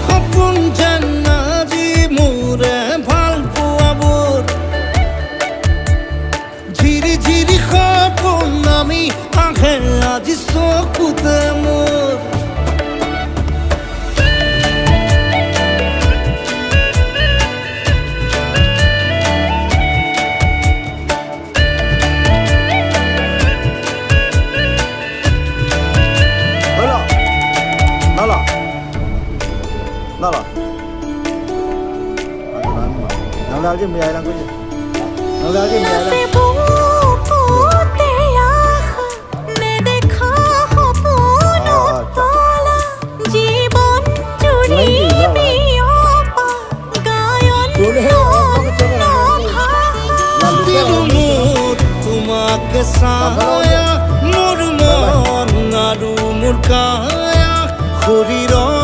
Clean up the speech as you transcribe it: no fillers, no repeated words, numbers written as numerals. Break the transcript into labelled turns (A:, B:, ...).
A: সপোন যেন আজি মোৰে ভাল পোৱাবোৰ ঝিৰি ঝিৰি সপোন আমি আহে আজি চকুতে মোৰ
B: Nala. Nala aja mi ayah aku je. Nala aja mi ayah.
A: তোমাকে ছায়া মোৰ মন আৰু মোৰ কায়া শৰীৰৰ